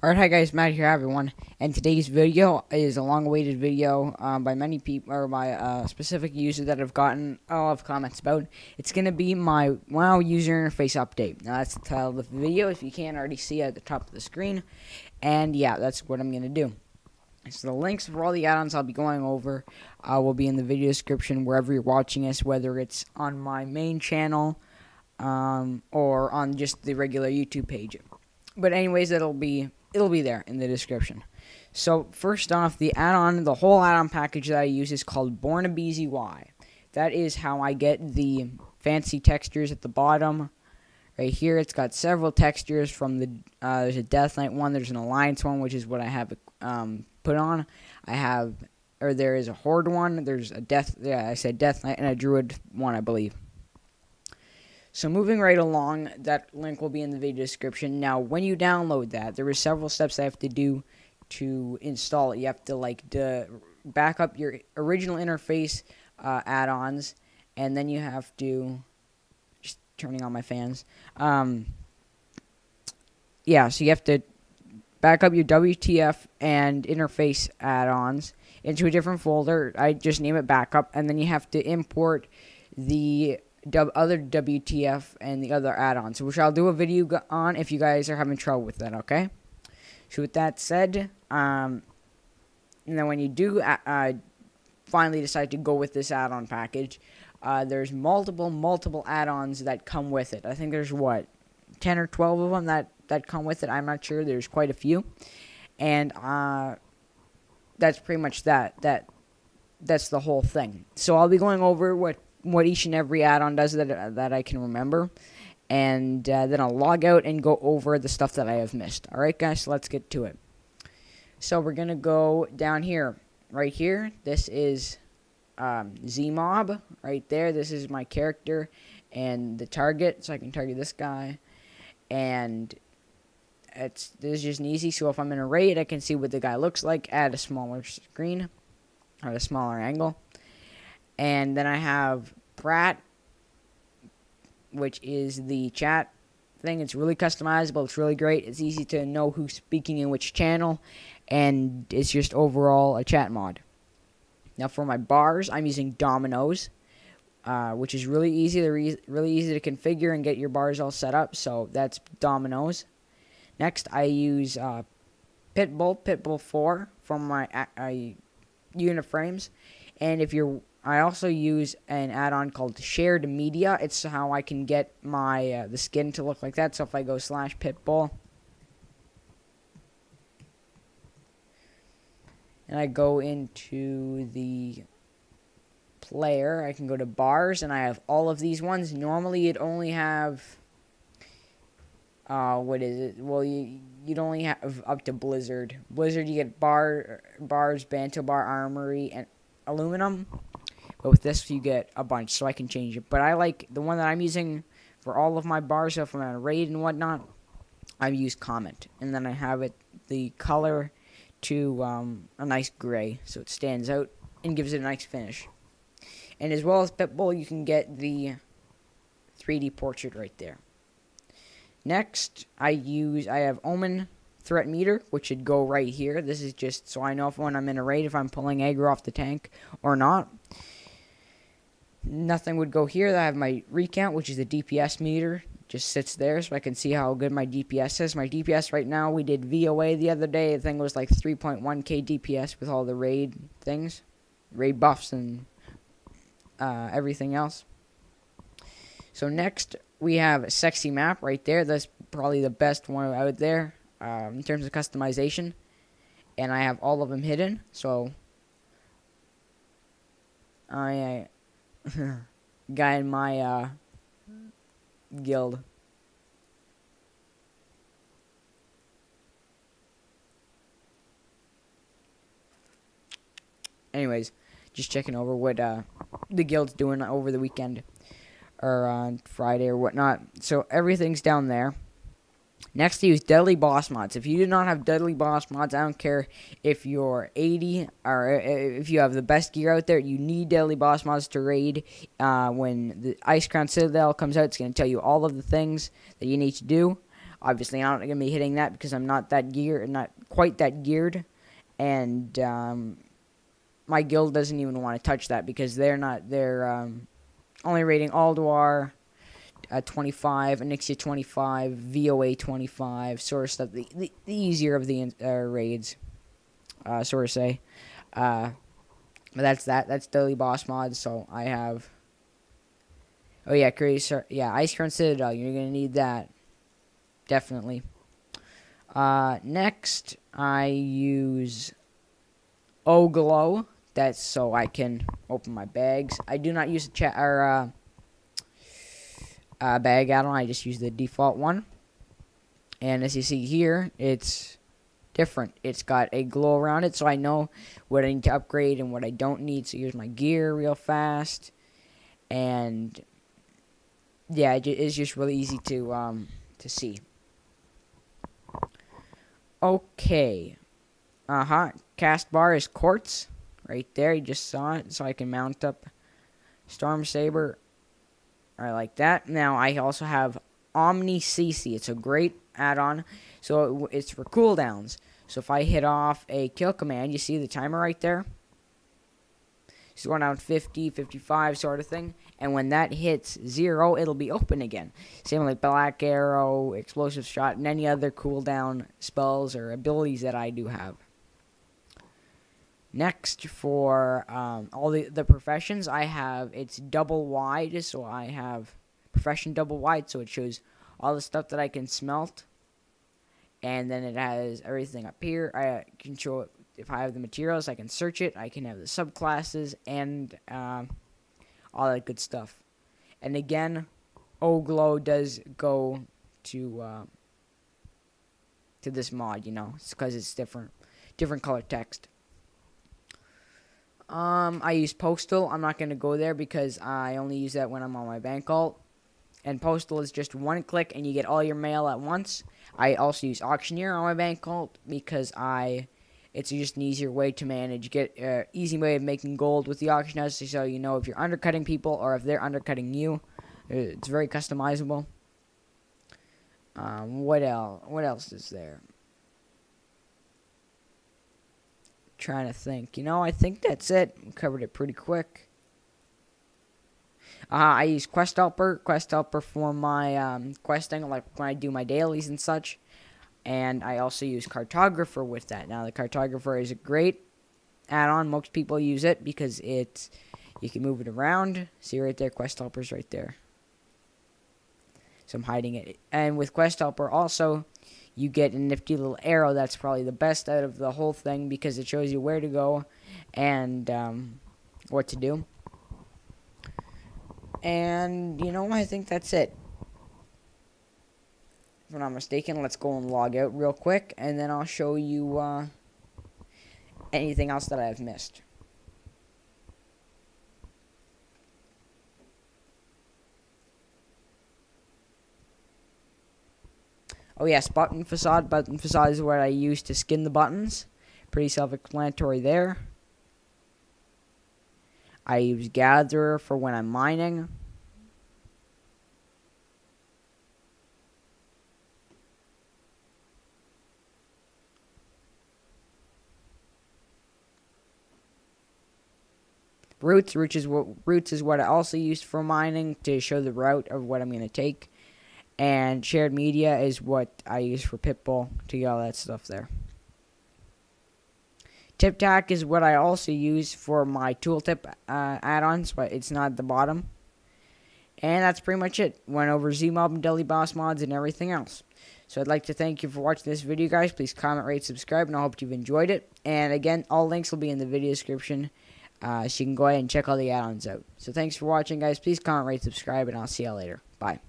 Alright, hi guys, Matt here, everyone, and today's video is a long-awaited video by many people, or by a specific user that I've gotten a lot of comments about. It's going to be my WoW user interface update. Now, that's the title of the video, if you can't already see at the top of the screen, and yeah, that's what I'm going to do. So the links for all the add-ons I'll be going over will be in the video description wherever you're watching this, whether it's on my main channel or on just the regular YouTube page. But anyways, it'll be there in the description. So first off, the whole add-on package that I use is called Born to BZY. That is how I get the fancy textures at the bottom. Right here, it's got several textures from the there's a Death Knight one, there's an Alliance one, which is what I have put on. There is a Horde one, there's a Death Knight, and a Druid one, I believe. So moving right along, that link will be in the video description. Now, when you download that, there are several steps I have to do to install it. You have to back up your original interface add-ons, and then you have to just turning on my fans. Yeah, so you have to back up your WTF and interface add-ons into a different folder. I just name it backup, and then you have to import the other WTF and the other add-ons, which I'll do a video on if you guys are having trouble with that, okay? So with that said, and then when you do finally decide to go with this add-on package, there's multiple add-ons that come with it. I think there's, 10 or 12 of them that come with it. I'm not sure. There's quite a few. And that's pretty much that's the whole thing. So I'll be going over what each and every add-on does that I can remember, and then I'll log out and go over the stuff that I have missed. Alright guys, so let's get to it. So we're gonna go down here, right here. This is Z-Mob, right there. This is my character and the target, so I can target this guy, and this is just easy. So if I'm in a raid, I can see what the guy looks like at a smaller screen, or a smaller angle. And then I have Brat, which is the chat thing. It's really customizable. It's really great. It's easy to know who's speaking in which channel, and it's just overall a chat mod. Now for my bars, I'm using Dominoes, which is really easy. They're really easy to configure and get your bars all set up. So that's Dominoes. Next, I use Pitbull 4 for my unit frames, and I also use an add-on called Shared Media. It's how I can get my the skin to look like that. So if I go /Pitbull and I go into the player, I can go to bars, and I have all of these ones. Normally, you'd only have what is it? Well, you'd only have up to Blizzard. Blizzard, you get bars, Banto Bar, Armory, and Aluminum. But with this, you get a bunch, so I can change it. But I like the one that I'm using for all of my bars. So if I'm on a raid and whatnot, I use Comet. And then I have the color to a nice gray, so it stands out and gives it a nice finish. And as well as Pitbull, you can get the 3D portrait right there. Next, I have Omen Threat Meter, which should go right here. This is just so I know when I'm in a raid if I'm pulling aggro off the tank or not. Nothing would go here. I have my recount, which is the DPS meter. Just sits there so I can see how good my DPS is. My DPS right now, we did VOA the other day. The thing was like 3.1k DPS with all the raid things. Raid buffs and everything else. So next, we have a Sexy Map right there. That's probably the best one out there in terms of customization. And I have all of them hidden. So I... guy in my guild. Anyways, just checking over what the guild's doing over the weekend or on Friday or whatnot. So everything's down there. Next, use Deadly Boss Mods. If you do not have Deadly Boss Mods, I don't care if you're 80 or if you have the best gear out there, you need Deadly Boss Mods to raid. When the Ice Crown Citadel comes out, it's going to tell you all of the things that you need to do. Obviously, I'm not going to be hitting that because I'm not quite that geared, and my guild doesn't even want to touch that because they're only rating Alduar 25, Onyxia 25, VOA 25, sort of stuff. The easier of the raids, sort of say. But that's that. That's daily boss mods. So I have. Oh yeah, Ice Crown Citadel. You're gonna need that. Definitely. Next, I use Oglow. That's so I can open my bags. I do not use a bag add-on. I just use the default one. And as you see here, it's different. It's got a glow around it, so I know what I need to upgrade and what I don't need. So here's my gear real fast. And yeah, it's just really easy to see. Okay. Cast bar is quartz. Right there, you just saw it. So I can mount up Storm Saber. I like that. Now, I also have Omni CC. It's a great add-on. So it's for cooldowns. So if I hit off a kill command, you see the timer right there? It's going down 50, 55 sort of thing. And when that hits 0, it'll be open again. Same like Black Arrow, Explosive Shot, and any other cooldown spells or abilities that I do have. Next, for all the professions, I have, it's double wide, so I have profession double wide, so it shows all the stuff that I can smelt, and then it has everything up here. I can show it, if I have the materials, I can search it, I can have the subclasses, and all that good stuff. And again, Oglow does go to this mod, you know, it's because it's different color text. I use Postal. I'm not going to go there because I only use that when I'm on my bank alt. And Postal is just one click and you get all your mail at once. I also use Auctioneer on my bank alt because it's just an easier way to manage. Get an easy way of making gold with the auction house, so you know if you're undercutting people or if they're undercutting you. It's very customizable. What else is there? Trying to think. You know, I think that's it. We covered it pretty quick. I use Quest Helper for my questing, like when I do my dailies and such. And I also use Cartographer with that. Now, the Cartographer is a great add-on. Most people use it because you can move it around. See right there, Quest Helper's right there. So I'm hiding it. And with Quest Helper also, you get a nifty little arrow. That's probably the best out of the whole thing because it shows you where to go and what to do. And, you know, I think that's it. If I'm not mistaken, let's go and log out real quick, and then I'll show you anything else that I've missed. Oh yes, button facade. Button facade is what I use to skin the buttons. Pretty self-explanatory there. I use Gatherer for when I'm mining. Roots is what I also use for mining to show the route of what I'm going to take. And shared media is what I use for Pitbull to get all that stuff there. Tip Tack is what I also use for my tooltip add-ons, but it's not at the bottom. And that's pretty much it. Went over Z-Mob and Daily Boss mods and everything else. So I'd like to thank you for watching this video, guys. Please comment, rate, subscribe, and I hope you've enjoyed it. And again, all links will be in the video description. So you can go ahead and check all the add-ons out. So thanks for watching, guys. Please comment, rate, subscribe, and I'll see you later. Bye.